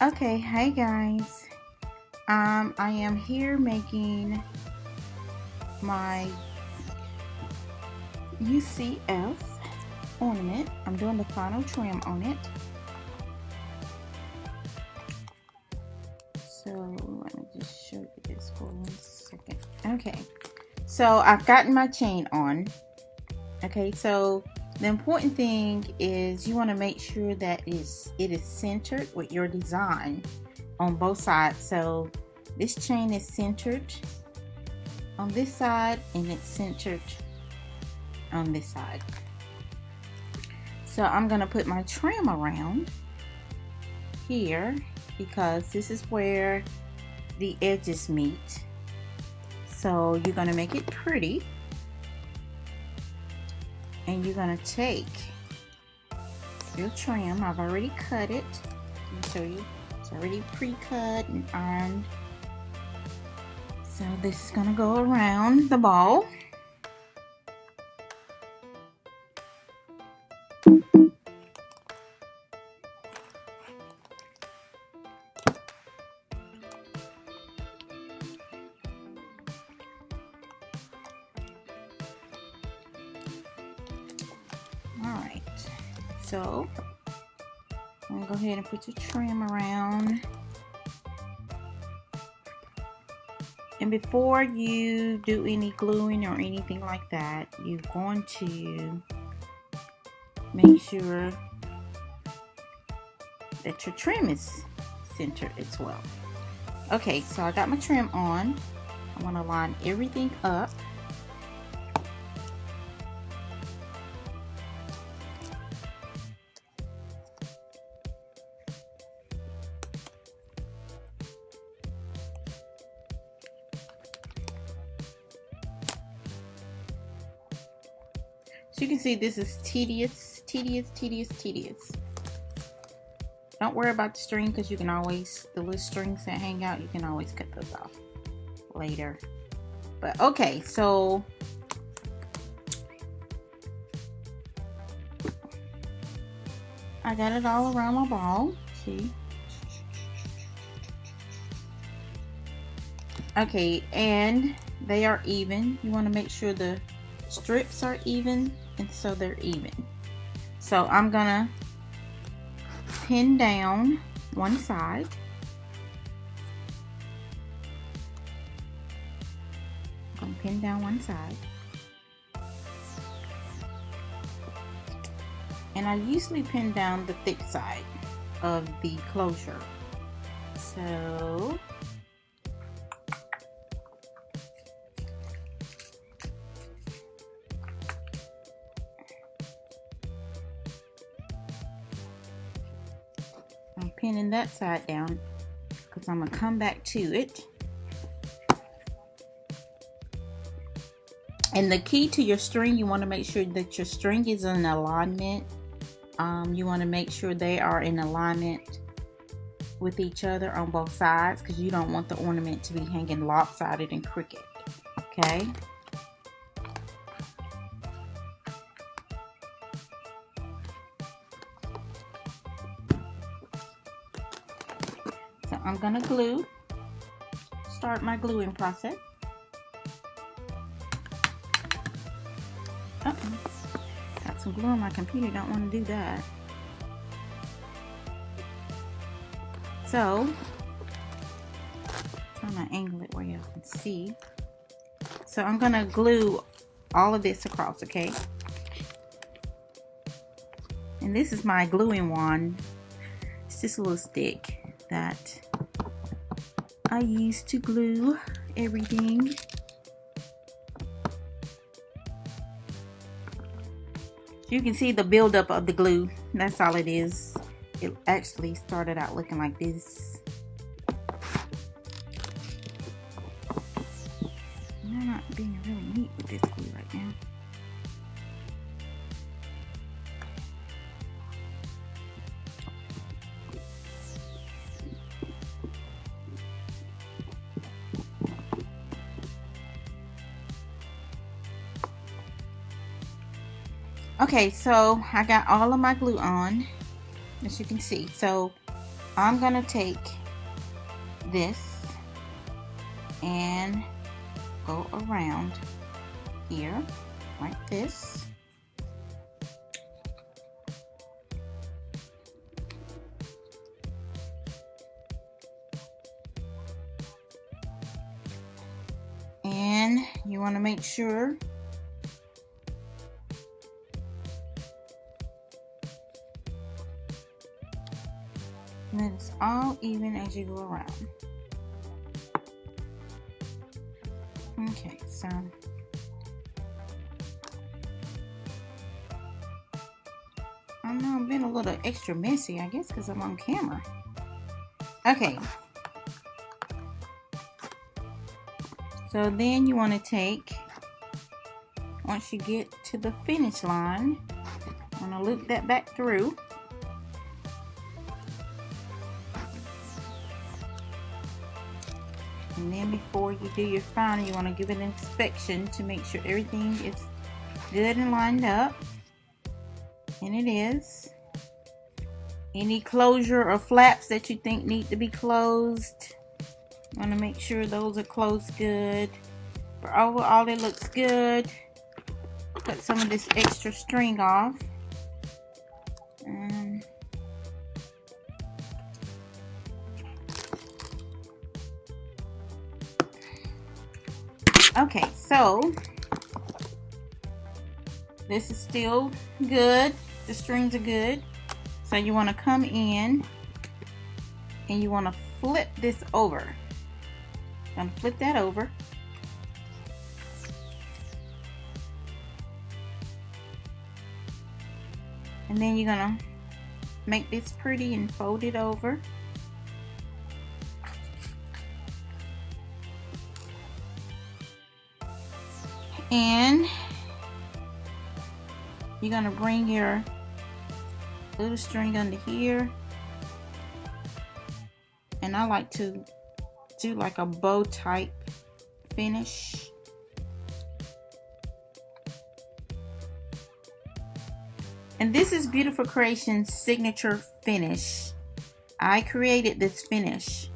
Okay, hey guys. I am here making my UCF ornament. I'm doing the final trim on it. So let me just show you this for 1 second. Okay, so I've gotten my chain on. Okay, so the important thing is you want to make sure that it is centered with your design on both sides. So this chain is centered on this side and it's centered on this side. So I'm gonna put my trim around here because this is where the edges meet. So you're gonna make it pretty, and you're gonna take your trim. I've already cut it. Let me show you. It's already pre-cut and ironed. So this is gonna go around the ball. Alright, so I'm gonna go ahead and put your trim around. And before you do any gluing or anything like that, you're going to make sure that your trim is centered as well. Okay, so I got my trim on. I want to line everything up. So you can see this is tedious. Don't worry about the string because you can always, the little strings that hang out, you can always cut those off later. But okay, so I got it all around my ball. See? Okay, and they are even. You want to make sure the strips are even, and so they're even. So I'm gonna pin down one side. I'm gonna pin down one side. And I usually pin down the thick side of the closure. So I'm pinning that side down because I'm gonna come back to it. And the key to your string, you want to make sure that your string is in alignment. You want to make sure they are in alignment with each other on both sides because you don't want the ornament to be hanging lopsided and crooked. Okay. So I'm gonna start my gluing process. Got some glue on my computer, don't want to do that. So, trying to angle it where you can see. So I'm gonna glue all of this across, okay? And this is my gluing wand. It's just a little stick that I use to glue everything. You can see the buildup of the glue. That's all it is. It actually started out looking like this. I'm not being really neat with this glue right now. Okay, so I got all of my glue on, as you can see. So I'm gonna take this and go around here like this. And you want to make sure that it's all even as you go around. Okay, so I know I'm being a little extra messy, I guess because I'm on camera. Okay. So then you want to take, once you get to the finish line, I'm going to loop that back through. And then before you do your final, you want to give it an inspection to make sure everything is good and lined up. And it is. Any closure or flaps that you think need to be closed, you want to make sure those are closed good. But overall it looks good. Cut some of this extra string off. Okay, so this is still good. The strings are good. So you want to come in and you want to flip this over. I'm going to flip that over. And then you're going to make this pretty and fold it over. And you're going to bring your little string under here. And I like to do like a bow type finish. And this is Beauti4Cre8ions' signature finish. I created this finish.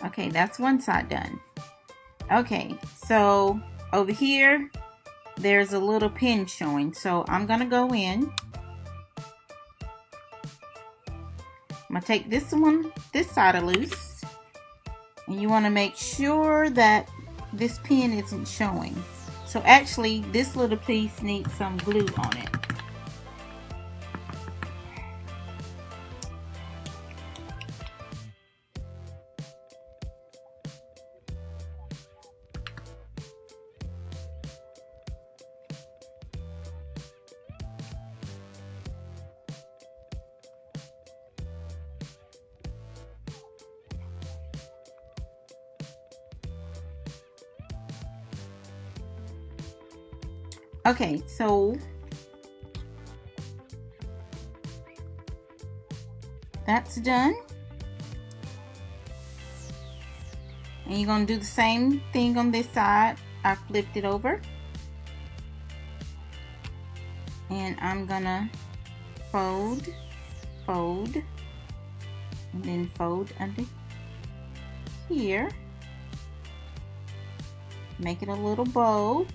Okay, that's one side done. Okay, so over here there's a little pin showing, so I'm gonna go in. I'm gonna take this side of loose, and you want to make sure that this pin isn't showing. So actually this little piece needs some glue on it. Okay, so that's done. And you're going to do the same thing on this side. I flipped it over. And I'm going to fold, fold, and then fold under here. Make it a little bow.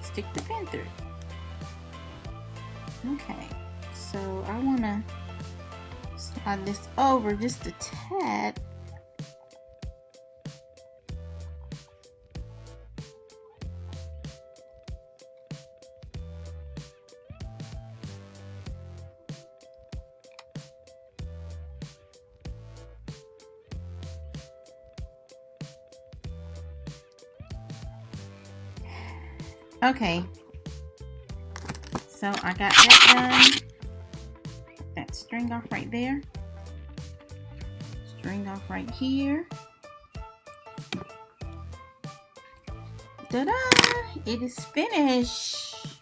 Stick the pin through. Okay, so I want to slide this over just a tad. Okay, so I got that done. Put that string off right there. String off right here. Ta-da! It is finished.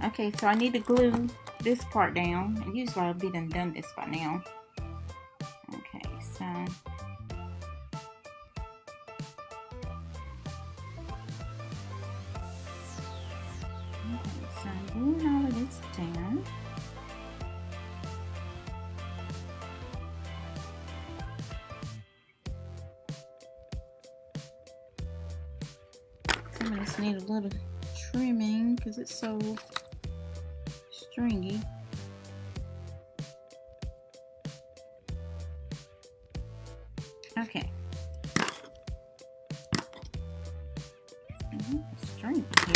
Okay, so I need to glue this part down. And usually I'll be done this by now. Okay, so I'm gluing all of this down. Some of this need a little trimming because it's so stringy. Okay. Stringy here.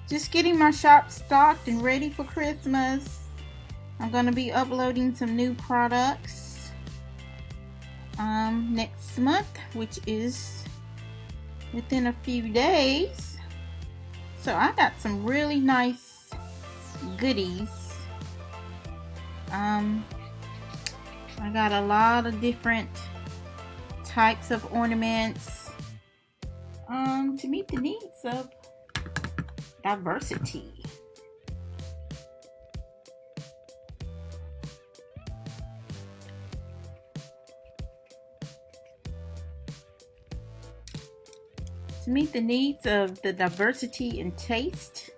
Just getting my shop stocked and ready for Christmas. I'm going to be uploading some new products next month, which is within a few days. So I got some really nice goodies. I got a lot of different types of ornaments to meet the needs of diversity. To meet the needs of the diversity in taste.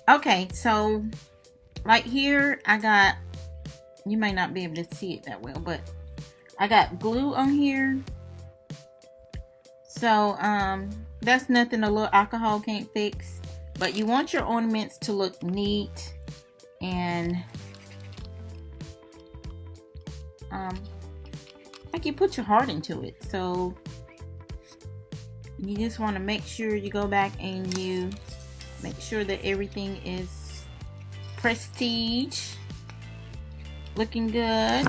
Okay, so right here I got, you may not be able to see it that well, but I got glue on here. So that's nothing a little alcohol can't fix, but you want your ornaments to look neat and like you put your heart into it. So you just want to make sure you go back and you make sure that everything is prestige, looking good.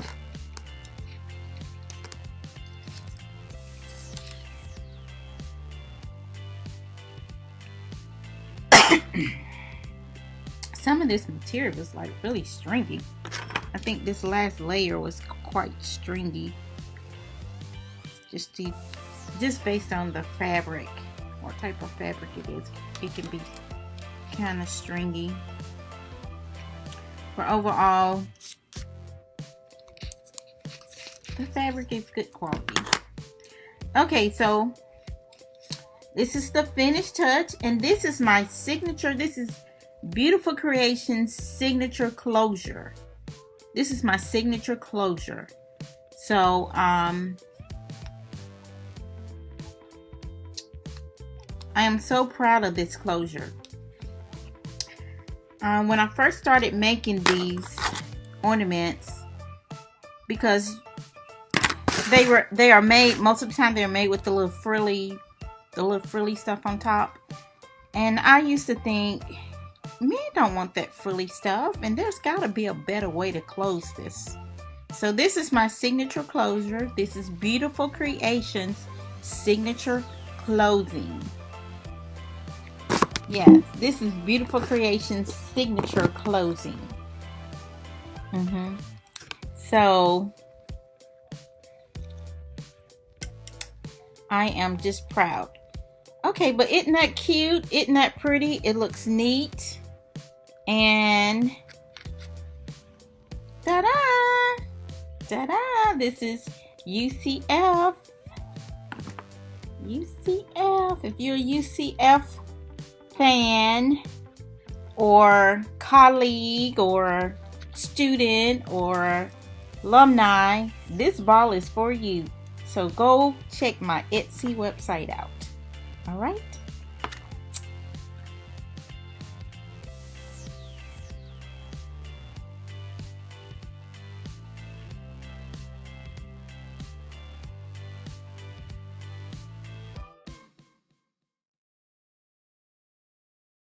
Some of this material was like really stringy. I think this last layer was quite stringy. Just based on the fabric, what type of fabric it is, it can be kind of stringy. But overall, the fabric is good quality. Okay, so this is the finished touch, and this is my signature. This is Beauti4Cre8ions signature closure. This is my signature closure. So I am so proud of this closure. When I first started making these ornaments, because they are made, most of the time they're made with the little frilly stuff on top, and I used to think, men don't want that frilly stuff, and there's got to be a better way to close this. So this is my signature closure. This is Beauti4Cre8ions signature closing. Yes, this is Beauti4Cre8ions signature closing. So I am just proud. Okay, but isn't that cute? Isn't that pretty? It looks neat. And ta-da! Ta-da! This is UCF. UCF. If you're a UCF fan, or colleague or student or alumni, this ball is for you. So go check my Etsy website out. All right.